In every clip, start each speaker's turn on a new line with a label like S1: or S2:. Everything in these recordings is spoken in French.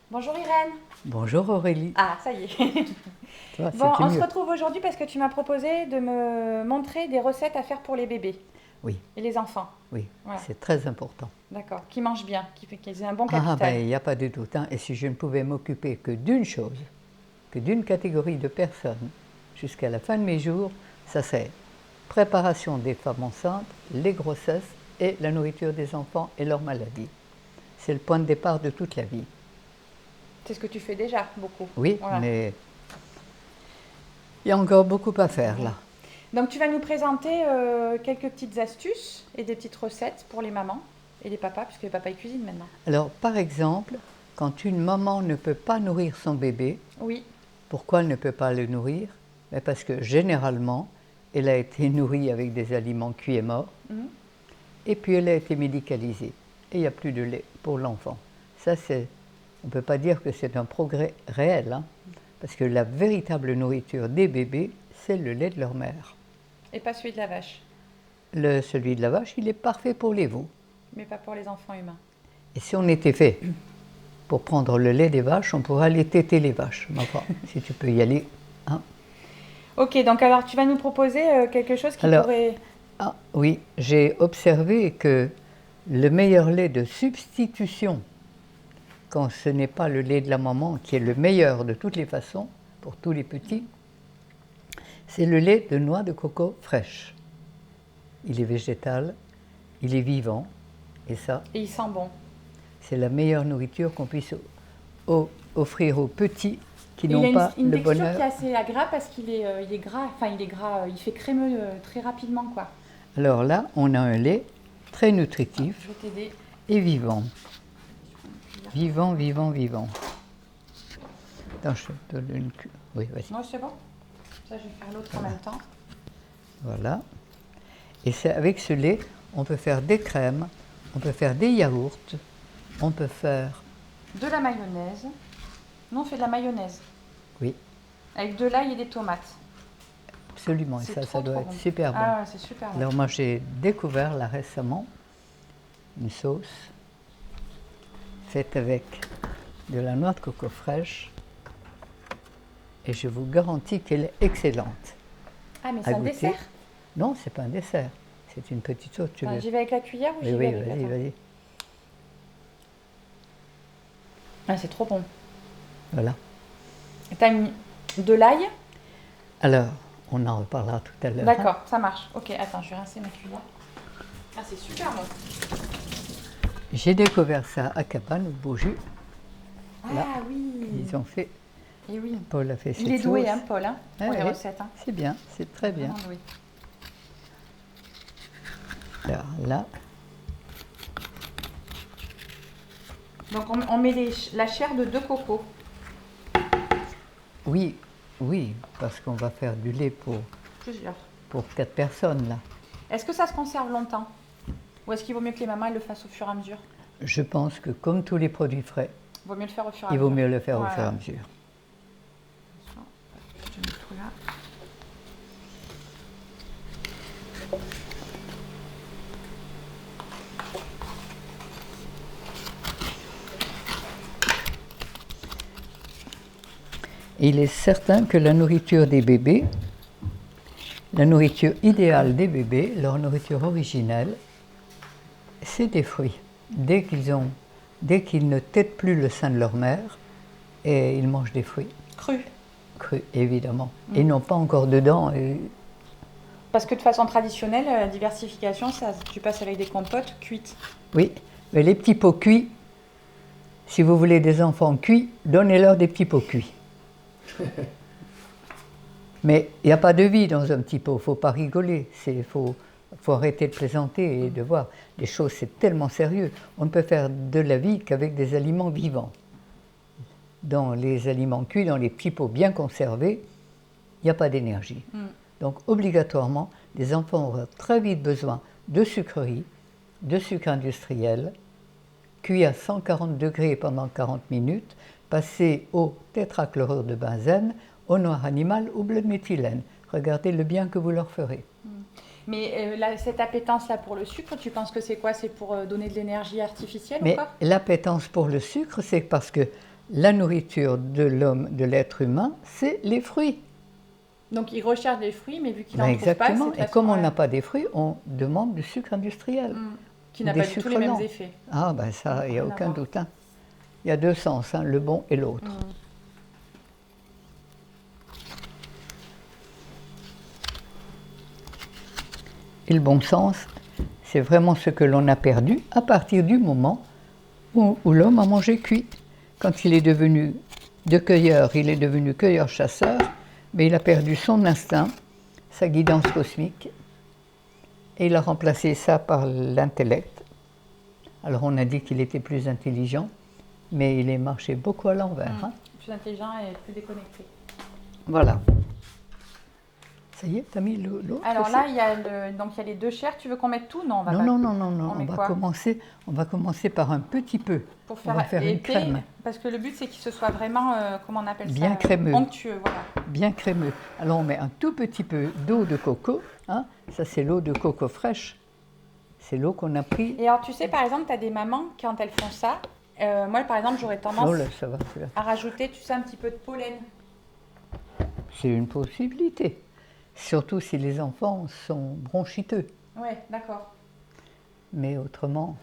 S1: Bonjour Irène.
S2: Bonjour Aurélie.
S1: Ah, ça y est.
S2: Toi,
S1: Bon,
S2: c'était
S1: on se
S2: mieux.
S1: retrouve aujourd'hui parce que tu m'as proposé de me montrer des recettes à faire pour les bébés
S2: Oui,
S1: et les enfants.
S2: oui,
S1: Voilà,
S2: c'est très important.
S1: d'accord. Qui mangent bien, qu'ils aient un bon
S2: Ah ben,
S1: capital.
S2: il n'y a pas de doute, hein. Et si je ne pouvais m'occuper que d'une chose, que d'une catégorie de personnes, jusqu'à la fin de mes jours, ça c'est préparation des femmes enceintes, les grossesses et la nourriture des enfants et leurs maladies. C'est le point de départ de toute la vie.
S1: C'est ce que tu fais déjà, beaucoup.
S2: Oui,
S1: Voilà.
S2: mais il y a encore beaucoup à faire là.
S1: Donc tu vas nous présenter quelques petites astuces et des petites recettes pour les mamans et les papas, puisque les papas ils cuisinent maintenant.
S2: Alors, par exemple, quand une maman ne peut pas nourrir son bébé,
S1: Oui.
S2: pourquoi elle ne peut pas le nourrir? Mais parce que généralement, elle a été nourrie avec des aliments cuits et morts,
S1: Mhm.
S2: et puis elle a été médicalisée. Et il n'y a plus de lait pour l'enfant. Ça, on ne peut pas dire que c'est un progrès réel, hein, parce que la véritable nourriture des bébés, c'est le lait de leur mère.
S1: Et pas celui de la vache,
S2: Celui de la vache, il est parfait pour les veaux.
S1: mais pas pour les enfants humains.
S2: Et si on était fait pour prendre le lait des vaches, on pourrait aller téter les vaches. Mais enfin, si tu peux y aller, hein.
S1: Ok, donc alors tu vas nous proposer quelque chose qui
S2: Alors,
S1: pourrait...
S2: ah oui, j'ai observé que le meilleur lait de substitution, quand ce n'est pas le lait de la maman, qui est le meilleur de toutes les façons, pour tous les petits, c'est le lait de noix de coco fraîche. Il est végétal, il est vivant, et ça,
S1: Et il sent bon.
S2: c'est la meilleure nourriture qu'on puisse offrir aux petits qui
S1: Il
S2: n'ont
S1: a
S2: pas
S1: une
S2: le
S1: texture
S2: bonheur.
S1: qui est assez agréable parce il est gras, enfin il est gras, il fait crémeux très rapidement quoi.
S2: Alors là, on a un lait très
S1: Je
S2: nutritif
S1: vais t'aider.
S2: et vivant. Vivant, vivant, vivant. Attends, je te donne une... Oui, vas-y.
S1: Non, c'est bon. Ça, je vais faire l'autre en même temps.
S2: Voilà. Et c'est avec ce lait, on peut faire des crèmes, on peut faire des yaourts, on peut faire...
S1: De la mayonnaise. Nous, on fait de la mayonnaise
S2: Oui,
S1: avec de l'ail et des tomates.
S2: absolument. Et
S1: C'est
S2: ça
S1: trop,
S2: doit
S1: trop
S2: être
S1: bon.
S2: super bon.
S1: Ah ouais, c'est super bon.
S2: Alors moi, j'ai découvert là récemment une sauce faite avec de la noix de coco fraîche et je vous garantis qu'elle est excellente.
S1: Ah, mais
S2: À
S1: c'est un
S2: goûter.
S1: dessert.
S2: Non, c'est pas un dessert. C'est une petite sauce. Tu veux...
S1: J'y vais avec la cuillère ou
S2: Oui,
S1: j'y vais
S2: oui,
S1: avec
S2: vas-y,
S1: attends.
S2: vas-y.
S1: Ah, c'est trop bon.
S2: Voilà.
S1: T'as mis de l'ail.
S2: Alors, on en reparlera tout à l'heure.
S1: D'accord, ça marche. Ok, attends, je vais rincer ma cuillère. Ah, c'est super bon.
S2: J'ai découvert ça à Cabane, au Beaujus. Là,
S1: Ah oui.
S2: ils ont fait,
S1: Et oui.
S2: Paul a fait cette
S1: Il est doué,
S2: sauce.
S1: hein, Paul, hein, pour
S2: Ah
S1: les
S2: oui,
S1: recettes. Hein.
S2: c'est bien, c'est très bien.
S1: Vraiment doué.
S2: Alors là,
S1: Donc on met la chair de 2 cocos.
S2: oui, oui, parce qu'on va faire du lait
S1: Plusieurs.
S2: pour 4 personnes là.
S1: Est-ce que ça se conserve longtemps? Ou est-ce qu'il vaut mieux que les mamans elles le fassent au fur et à mesure?
S2: Je pense que comme tous les produits frais,
S1: Il vaut mieux le faire au fur et à
S2: il
S1: mesure.
S2: vaut mieux le faire au
S1: Voilà.
S2: fur et à mesure.
S1: Je mets tout là.
S2: Et il est certain que la nourriture des bébés, la nourriture idéale des bébés, leur nourriture originelle, c'est des fruits. Dès qu'ils ne têtent plus le sein de leur mère, et ils mangent des fruits
S1: Cru.
S2: crus, évidemment. Et non pas encore dedans.
S1: Parce que de façon traditionnelle, la diversification, ça, tu passes avec des compotes cuites.
S2: Oui, mais les petits pots cuits, si vous voulez des enfants cuits, donnez-leur des petits pots cuits. Mais il n'y a pas de vie dans un petit pot, il ne faut pas rigoler. Faut arrêter de plaisanter et de voir. Les choses, c'est tellement sérieux. On ne peut faire de la vie qu'avec des aliments vivants. Dans les aliments cuits, dans les petits pots bien conservés, il n'y a pas d'énergie. Donc obligatoirement, les enfants auront très vite besoin de sucreries, de sucre industriel, cuit à 140 degrés pendant 40 minutes, passé au tétrachlorure de benzène, au noir animal ou bleu de méthylène. Regardez le bien que vous leur ferez.
S1: Mais cette appétence-là pour le sucre, tu penses que c'est quoi? C'est pour donner de l'énergie artificielle
S2: Mais
S1: encore?
S2: l'appétence pour le sucre, c'est parce que La nourriture de l'homme, de l'être humain, c'est les fruits.
S1: Donc il recherche des fruits, mais vu qu'il
S2: Ben
S1: n'en trouve pas,
S2: exactement.
S1: c'est de
S2: Et
S1: toute
S2: comme
S1: façon,
S2: on
S1: ouais.
S2: n'a pas des fruits, on demande du sucre industriel.
S1: Qui n'a
S2: Des
S1: pas du tout
S2: sucres
S1: les mêmes
S2: lents.
S1: effets.
S2: Ah ben ça, il n'y a
S1: Rien à
S2: aucun
S1: voir.
S2: doute. Hein. Il y a deux sens, hein, le bon et l'autre. Et le bon sens, c'est vraiment ce que l'on a perdu à partir du moment où l'homme a mangé cuit. Quand il est devenu de cueilleur, il est devenu cueilleur-chasseur, mais il a perdu son instinct, sa guidance cosmique, et il a remplacé ça par l'intellect. Alors on a dit qu'il était plus intelligent, mais il est marché beaucoup à l'envers. Hein.
S1: Plus intelligent et plus déconnecté.
S2: Voilà. Ça y est, t'as mis l'autre
S1: Alors
S2: aussi
S1: là, il y a les deux chairs. Tu veux qu'on mette tout? Non, on va
S2: Non,
S1: pas.
S2: non, non, non, non.
S1: On met
S2: On
S1: quoi?
S2: va commencer par un petit peu.
S1: Pour
S2: On va faire une
S1: épais,
S2: crème.
S1: parce que le but c'est qu'il se soit vraiment, comment on appelle
S2: Bien
S1: ça,
S2: crémeux.
S1: onctueux, voilà.
S2: Bien crémeux. Alors on met un tout petit peu d'eau de coco. Hein. Ça c'est l'eau de coco fraîche. C'est l'eau qu'on a pris.
S1: Et alors tu sais, par exemple, tu as des mamans, quand elles font ça, moi par exemple, j'aurais tendance
S2: Oh là, ça va, celui-là.
S1: à rajouter, tu sais, un petit peu de pollen.
S2: C'est une possibilité. Surtout si les enfants sont bronchiteux.
S1: Ouais, d'accord.
S2: Mais autrement.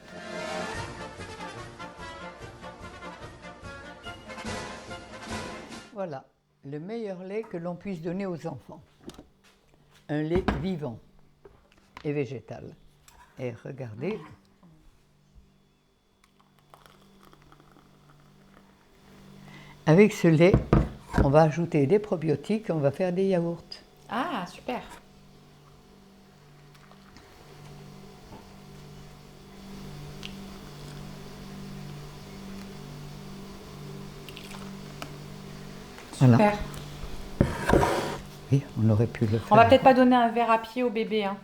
S2: Voilà, le meilleur lait que l'on puisse donner aux enfants. Un lait vivant et végétal. Et regardez. Avec ce lait, on va ajouter des probiotiques, on va faire des yaourts.
S1: Ah, super.
S2: Voilà.
S1: Super.
S2: Oui, on aurait pu le faire.
S1: On va peut-être pas donner un verre à pied au bébé, hein,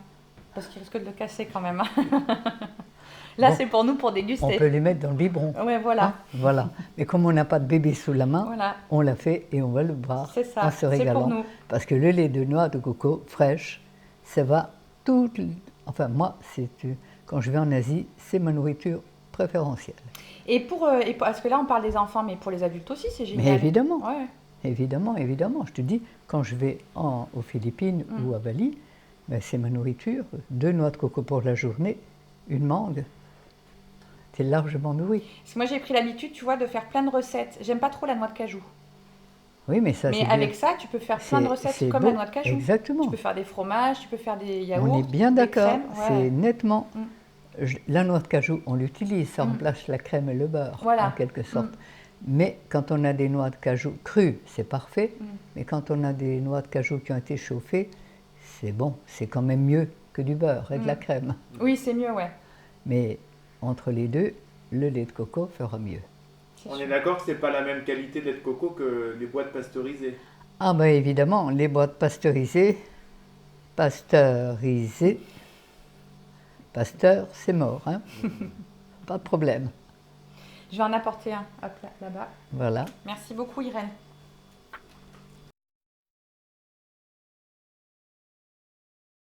S1: parce qu'il risque de le casser quand même. Là,
S2: Bon,
S1: c'est pour nous, pour
S2: On
S1: déguster.
S2: peut les mettre dans le biberon.
S1: Ouais, voilà.
S2: Hein, voilà. Mais comme on n'a pas de bébé sous la main,
S1: Voilà.
S2: on l'a fait et on va le boire
S1: C'est ça,
S2: en se
S1: c'est
S2: régalant.
S1: pour nous.
S2: Parce que le lait de noix de coco fraîche, ça va tout. Enfin, moi, quand je vais en Asie, c'est ma nourriture préférentielle.
S1: Parce que là, on parle des enfants, mais pour les adultes aussi, c'est génial.
S2: Mais évidemment.
S1: Ouais.
S2: Évidemment, évidemment. Je te dis, quand je vais aux Philippines ou à Bali, ben, c'est ma nourriture. 2 noix de coco pour la journée, une mangue. C'est largement nourri.
S1: Parce que moi, j'ai pris l'habitude, tu vois, de faire plein de recettes. J'aime pas trop la noix de cajou.
S2: Oui, mais ça,
S1: Mais
S2: c'est
S1: avec
S2: bien.
S1: ça, tu peux faire plein de recettes
S2: C'est
S1: comme
S2: beau.
S1: la noix de cajou.
S2: Exactement.
S1: Tu peux faire des fromages, tu peux faire des yaourts.
S2: On est bien
S1: des
S2: d'accord.
S1: crèmes, ouais.
S2: C'est nettement. La noix de cajou, on l'utilise, ça remplace la crème et le beurre,
S1: Voilà.
S2: en quelque sorte. Mais quand on a des noix de cajou crues, c'est parfait. Mais quand on a des noix de cajou qui ont été chauffées, c'est bon. C'est quand même mieux que du beurre et de la crème.
S1: Oui, c'est mieux, ouais.
S2: Mais entre les deux, le lait de coco fera mieux.
S3: On est d'accord que c'est pas la même qualité de lait de coco que les boîtes pasteurisées.
S2: Ah ben évidemment, les boîtes pasteurisées, Pasteur, c'est mort, hein. Pas de problème.
S1: Je vais en apporter un, hop, là-bas.
S2: Voilà.
S1: Merci beaucoup, Irène.